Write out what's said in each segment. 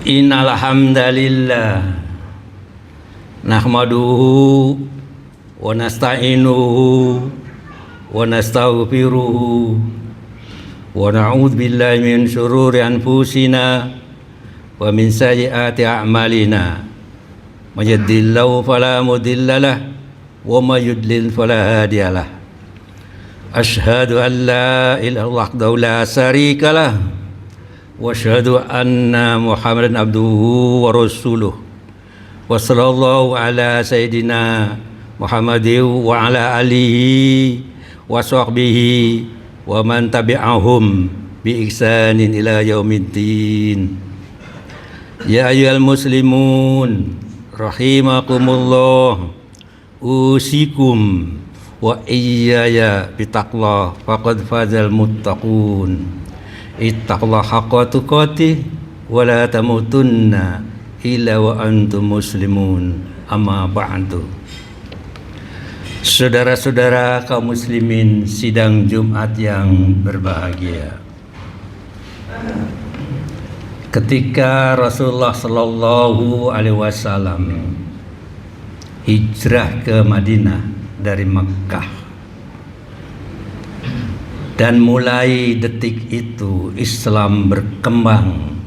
Innal hamdalillah nahmaduhu wa nasta'inuhu wa nastaghfiruhu wa na'udzu billahi min syururi anfusina wa min sayyiati a'malina. May yahdihillahu fala mudhillalah wa may yudlil fala hadiyalah. Asyhadu an la ilaha illallah wahdahu la syarikalah wa asyhadu anna Muhammadan abduhu wa rasuluh. Wa sallallahu ala sayyidina Muhammadin wa ala alihi wa sahbihi wa man tabi'ahum bi ihsanin ila yaumiddin. Ya ayyuhal muslimun rahimakumullah, usikum wa iyaya bitaqwa faqad fazal muttaqun. Ittaqullaha haqqa tuqatih wa la tamutunna illa wa antum muslimun. Amma ba'du. Saudara-saudara kaum muslimin sidang Jumat yang berbahagia, ketika Rasulullah Shallallahu Alaihi Wasallam hijrah ke Madinah dari Mekkah, dan mulai detik itu Islam berkembang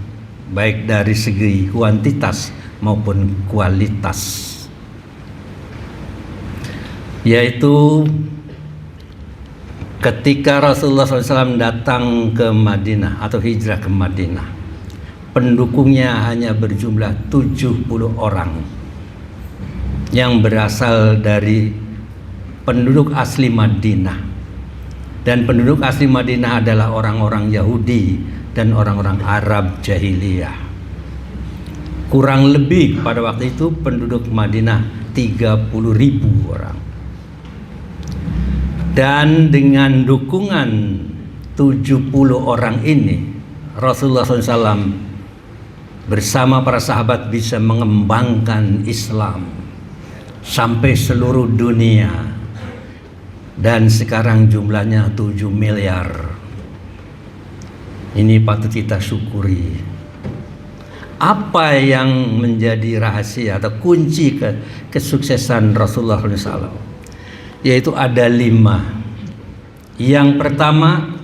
baik dari segi kuantitas maupun kualitas, yaitu ketika Rasulullah SAW datang ke Madinah atau hijrah ke Madinah, pendukungnya hanya berjumlah 70 orang yang berasal dari penduduk asli Madinah. Dan penduduk asli Madinah adalah orang-orang Yahudi dan orang-orang Arab jahiliyah. Kurang lebih pada waktu itu penduduk Madinah 30.000 orang. Dan dengan dukungan 70 orang ini, Rasulullah SAW bersama para sahabat bisa mengembangkan Islam sampai seluruh dunia. Dan sekarang jumlahnya 7 miliar. Ini patut kita syukuri. Apa yang menjadi rahasia atau kunci kesuksesan Rasulullah SAW? Yaitu ada 5. Yang pertama,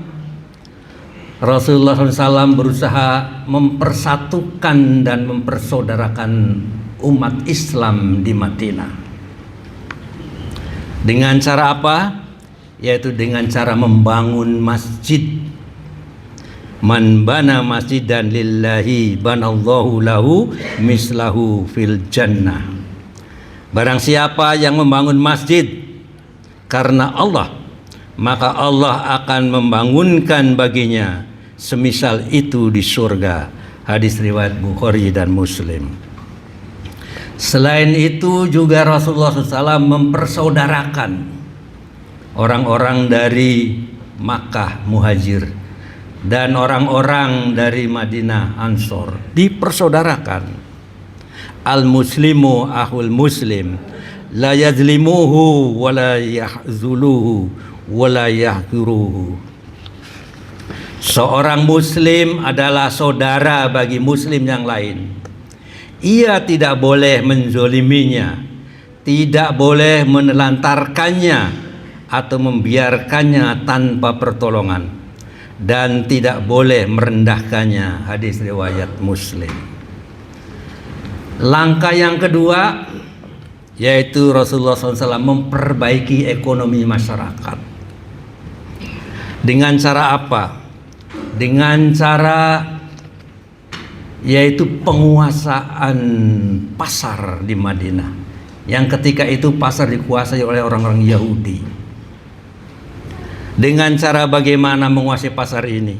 Rasulullah SAW berusaha mempersatukan dan mempersaudarakan umat Islam di Madinah. Dengan cara apa? Yaitu dengan cara membangun masjid. Man bana masjidan lillahi banallahu lahu mislahu fil jannah. Barang siapa yang membangun masjid karena Allah, maka Allah akan membangunkan baginya semisal itu di surga. Hadis riwayat Bukhari dan Muslim. Selain itu juga Rasulullah SAW mempersaudarakan orang-orang dari Makkah Muhajir dan orang-orang dari Madinah Ansor, dipersaudarakan. Al-muslimu akhul muslim, la yazlimuhu wa la yahzuluhu wa la yahqiruhu. Seorang muslim adalah saudara bagi muslim yang lain. Ia tidak boleh menzoliminya, tidak boleh menelantarkannya atau membiarkannya tanpa pertolongan, dan tidak boleh merendahkannya. Hadis riwayat Muslim. Langkah yang kedua yaitu Rasulullah SAW memperbaiki ekonomi masyarakat. Dengan cara apa? Dengan cara yaitu penguasaan pasar di Madinah, yang ketika itu pasar dikuasai oleh orang-orang Yahudi. Dengan cara bagaimana menguasai pasar ini?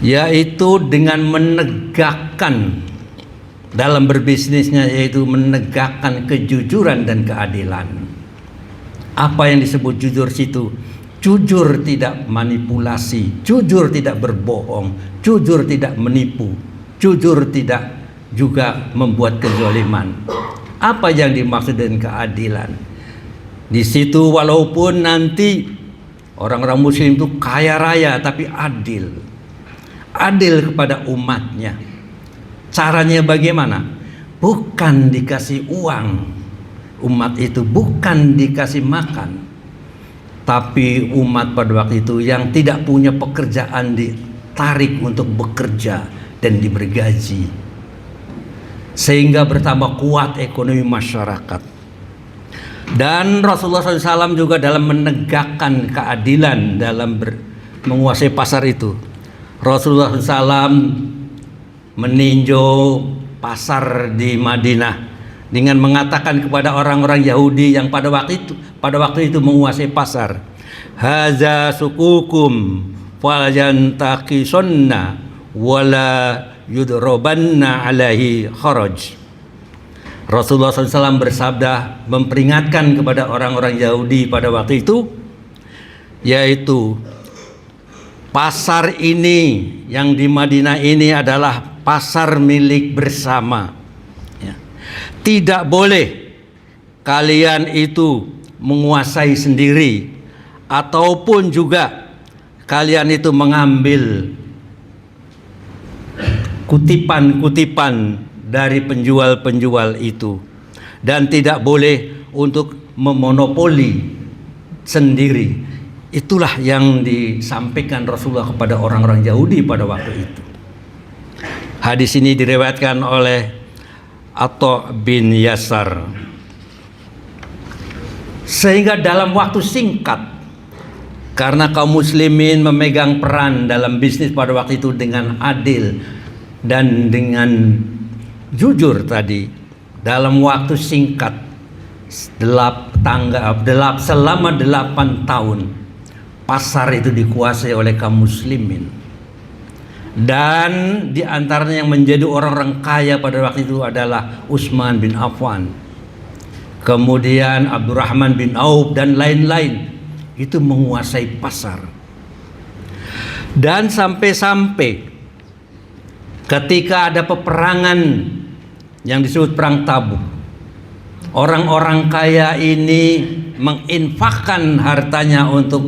Yaitu dengan menegakkan dalam berbisnisnya, yaitu menegakkan kejujuran dan keadilan. Apa yang disebut jujur situ? Jujur tidak manipulasi, jujur tidak berbohong, jujur tidak menipu, jujur tidak juga membuat kezaliman. Apa yang dimaksud dengan keadilan? Di situ walaupun nanti orang-orang muslim itu kaya raya tapi adil. Adil kepada umatnya. Caranya bagaimana? Bukan dikasih uang, umat itu bukan dikasih makan, tapi umat pada waktu itu yang tidak punya pekerjaan ditarik untuk bekerja dan diberi gaji, sehingga bertambah kuat ekonomi masyarakat. Dan Rasulullah SAW juga dalam menegakkan keadilan dalam menguasai pasar itu. Rasulullah SAW meninjau pasar di Madinah dengan mengatakan kepada orang-orang Yahudi yang pada waktu itu menguasai pasar, haza sukukum falyantakisonna wala yudrobanna alaihi kharaj. Rasulullah SAW bersabda, memperingatkan kepada orang-orang Yahudi pada waktu itu, yaitu pasar ini yang di Madinah ini adalah pasar milik bersama. Ya. Tidak boleh kalian itu menguasai sendiri, ataupun juga kalian itu mengambil kutipan-kutipan dari penjual-penjual itu, dan tidak boleh untuk memonopoli sendiri. Itulah yang disampaikan Rasulullah kepada orang-orang Yahudi pada waktu itu. Hadis ini diriwayatkan oleh Atha bin Yasar. Sehingga dalam waktu singkat, karena kaum muslimin memegang peran dalam bisnis pada waktu itu dengan adil dan dengan jujur tadi, dalam waktu singkat selama 8 tahun pasar itu dikuasai oleh kaum muslimin. Dan di antaranya yang menjadi orang-orang kaya pada waktu itu adalah Utsman bin Affan, kemudian Abdurrahman bin Auf dan lain-lain, itu menguasai pasar. Dan sampai-sampai ketika ada peperangan yang disebut perang Tabuk, orang-orang kaya ini menginfakkan hartanya untuk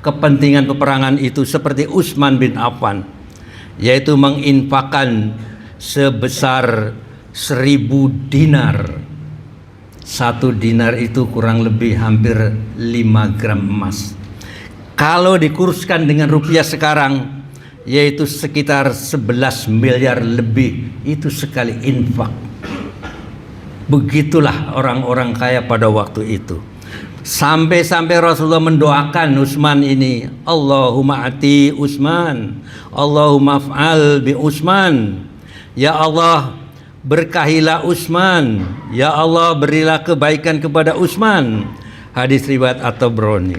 kepentingan peperangan itu, seperti Utsman bin Affan, yaitu menginfakkan sebesar 1000 dinar. 1 dinar itu kurang lebih hampir 5 gram emas. Kalau dikurskan dengan rupiah sekarang, yaitu sekitar 11 miliar lebih, itu sekali infak. Begitulah orang-orang kaya pada waktu itu. Sampai-sampai Rasulullah mendoakan Utsman ini, Allahumma ati Utsman, Allahumma fa'al bi Utsman. Ya Allah, berkahilah Utsman, ya Allah berilah kebaikan kepada Utsman. Hadis riwayat At-Tabrani.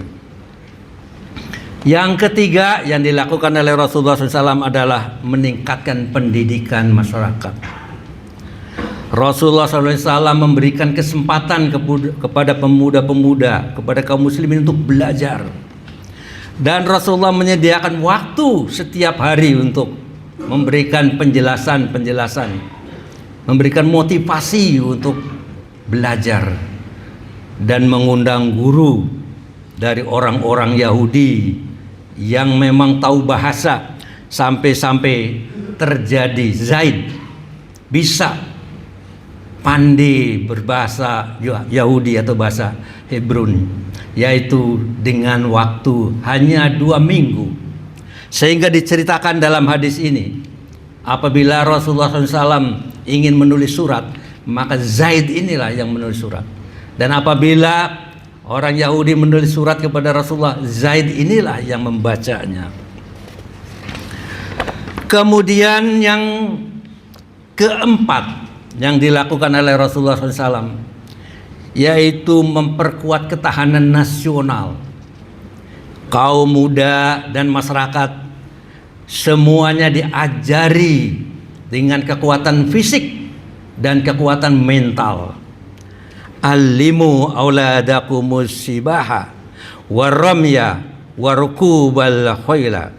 Yang ketiga yang dilakukan oleh Rasulullah SAW adalah meningkatkan pendidikan masyarakat. Rasulullah SAW memberikan kesempatan kepada pemuda-pemuda, kepada kaum muslimin untuk belajar. Dan Rasulullah menyediakan waktu setiap hari untuk memberikan penjelasan-penjelasan, memberikan motivasi untuk belajar, dan mengundang guru dari orang-orang Yahudi yang memang tahu bahasa. Sampai-sampai terjadi Zaid bisa pandai berbahasa Yahudi atau bahasa Hebron, yaitu dengan waktu hanya 2 minggu. Sehingga diceritakan dalam hadis ini, apabila Rasulullah SAW ingin menulis surat, maka Zaid inilah yang menulis surat. Dan apabila orang Yahudi menulis surat kepada Rasulullah, Zaid inilah yang membacanya. Kemudian yang keempat yang dilakukan oleh Rasulullah SAW, yaitu memperkuat ketahanan nasional. Kaum muda dan masyarakat semuanya diajari dengan kekuatan fisik dan kekuatan mental. Alimu auladakumus sibaha waramya warukubal khayla.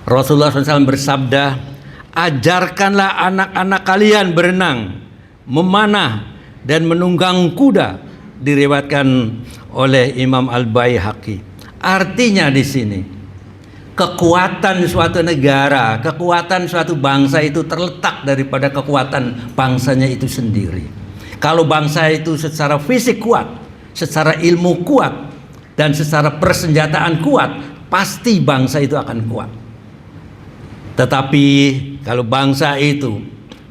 Rasulullah SAW bersabda, ajarkanlah anak-anak kalian berenang, memanah, dan menunggang kuda. Diriwayatkan oleh Imam Al-Baihaqi. Artinya di sini, Kekuatan suatu negara, kekuatan suatu bangsa itu terletak daripada kekuatan bangsanya itu sendiri. Kalau bangsa itu secara fisik kuat, secara ilmu kuat, dan secara persenjataan kuat, pasti bangsa itu akan kuat. Tetapi kalau bangsa itu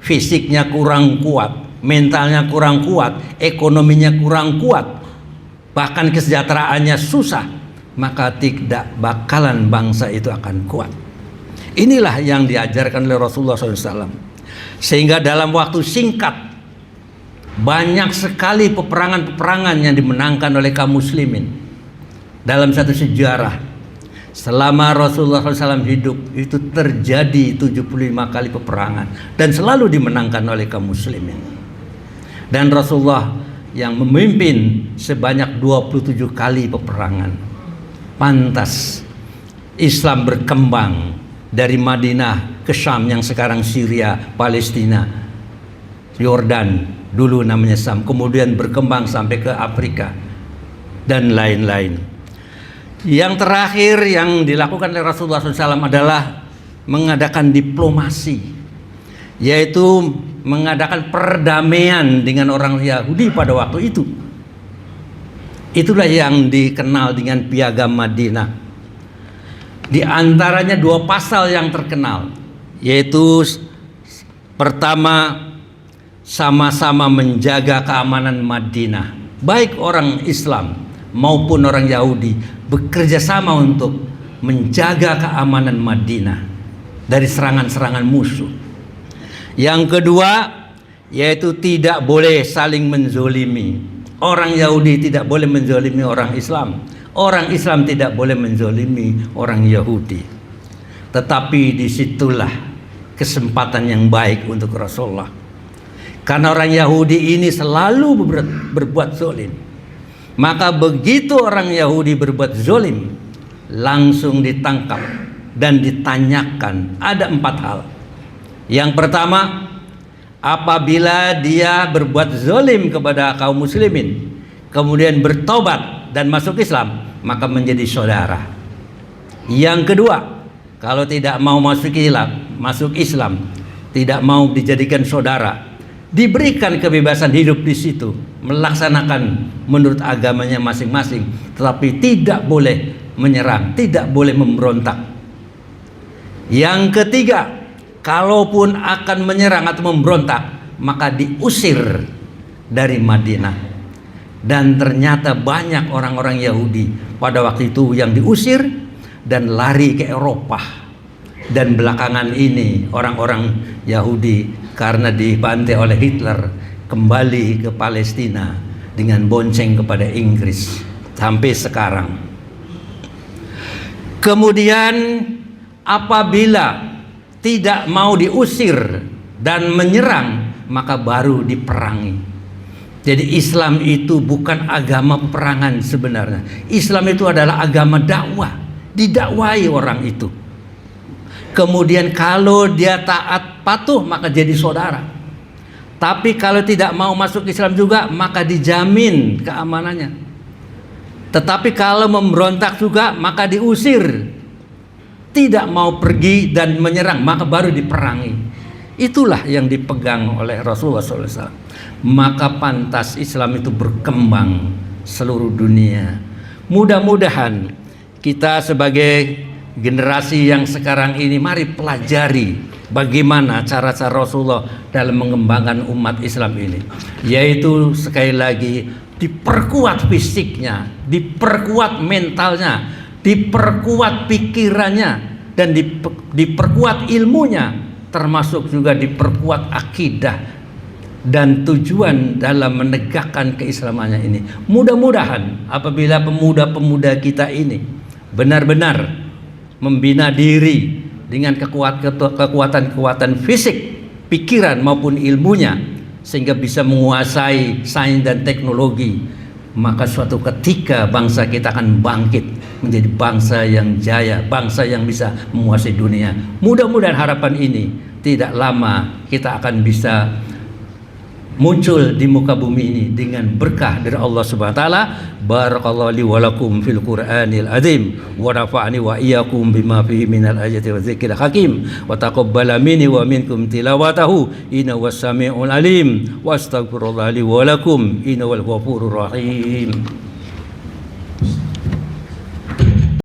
fisiknya kurang kuat, mentalnya kurang kuat, ekonominya kurang kuat, bahkan kesejahteraannya susah, maka tidak bakalan bangsa itu akan kuat. Inilah yang diajarkan oleh Rasulullah SAW. Sehingga dalam waktu singkat banyak sekali peperangan-peperangan yang dimenangkan oleh kaum muslimin. Dalam satu sejarah, selama Rasulullah SAW hidup, itu terjadi 75 kali peperangan dan selalu dimenangkan oleh kaum muslimin. Dan Rasulullah yang memimpin sebanyak 27 kali peperangan. Pantas Islam berkembang dari Madinah ke Syam yang sekarang Syria, Palestina, Yordan, dulu namanya Syam, kemudian berkembang sampai ke Afrika dan lain-lain. Yang terakhir yang dilakukan oleh Rasulullah SAW adalah mengadakan diplomasi, yaitu mengadakan perdamaian dengan orang Yahudi pada waktu itu. Itulah yang dikenal dengan Piagam Madinah. Di antaranya 2 pasal yang terkenal, yaitu pertama, sama-sama menjaga keamanan Madinah. Baik orang Islam maupun orang Yahudi bekerja sama untuk menjaga keamanan Madinah dari serangan-serangan musuh. Yang kedua, yaitu tidak boleh saling menzolimi. Orang Yahudi tidak boleh menzolimi orang Islam. Orang Islam tidak boleh menzolimi orang Yahudi. Tetapi disitulah kesempatan yang baik untuk Rasulullah. Karena orang Yahudi ini selalu berbuat zolim. Maka begitu orang Yahudi berbuat zolim, langsung ditangkap dan ditanyakan. Ada 4 hal. Yang pertama, apabila dia berbuat zolim kepada kaum muslimin, kemudian bertobat dan masuk Islam, maka menjadi saudara. Yang kedua, kalau tidak mau masuk Islam, tidak mau dijadikan saudara, diberikan kebebasan hidup di situ, melaksanakan menurut agamanya masing-masing, tetapi tidak boleh menyerang, tidak boleh memberontak. Yang ketiga, kalaupun akan menyerang atau memberontak, maka diusir dari Madinah. Dan ternyata banyak orang-orang Yahudi pada waktu itu yang diusir dan lari ke Eropa. Dan belakangan ini orang-orang Yahudi karena dibantai oleh Hitler kembali ke Palestina dengan bonceng kepada Inggris sampai sekarang. Kemudian apabila tidak mau diusir dan menyerang, maka baru diperangi. Jadi Islam itu bukan agama peperangan sebenarnya. Islam itu adalah agama dakwah, didakwai orang itu. Kemudian kalau dia taat patuh, maka jadi saudara. Tapi kalau tidak mau masuk Islam juga, maka dijamin keamanannya. Tetapi kalau memberontak juga, maka diusir. Tidak mau pergi dan menyerang, maka baru diperangi. Itulah yang dipegang oleh Rasulullah SAW. Maka pantas Islam itu berkembang seluruh dunia. Mudah-mudahan kita sebagai generasi yang sekarang ini, mari pelajari bagaimana cara-cara Rasulullah dalam mengembangkan umat Islam ini. Yaitu sekali lagi diperkuat fisiknya, diperkuat mentalnya, diperkuat pikirannya, dan diperkuat ilmunya, termasuk juga diperkuat akidah dan tujuan dalam menegakkan keislamannya ini. Mudah-mudahan apabila pemuda-pemuda kita ini benar-benar membina diri dengan kekuatan-kekuatan fisik, pikiran maupun ilmunya, sehingga bisa menguasai sains dan teknologi, maka suatu ketika bangsa kita akan bangkit menjadi bangsa yang jaya, bangsa yang bisa menguasai dunia. Mudah-mudahan harapan ini tidak lama kita akan bisa muncul di muka bumi ini dengan berkah dari Allah Subhanahu wa taala. Barakallahu li wa lakum fil Qur'anil azim wa nafa'ani wa iyyakum bima fihi minal ayati wa dzikril hakim wa taqabbala minni wa minkum tilawatahu innahu was samiul alim wa astaghfirullah li wa lakum innahu wal ghafurur rahim.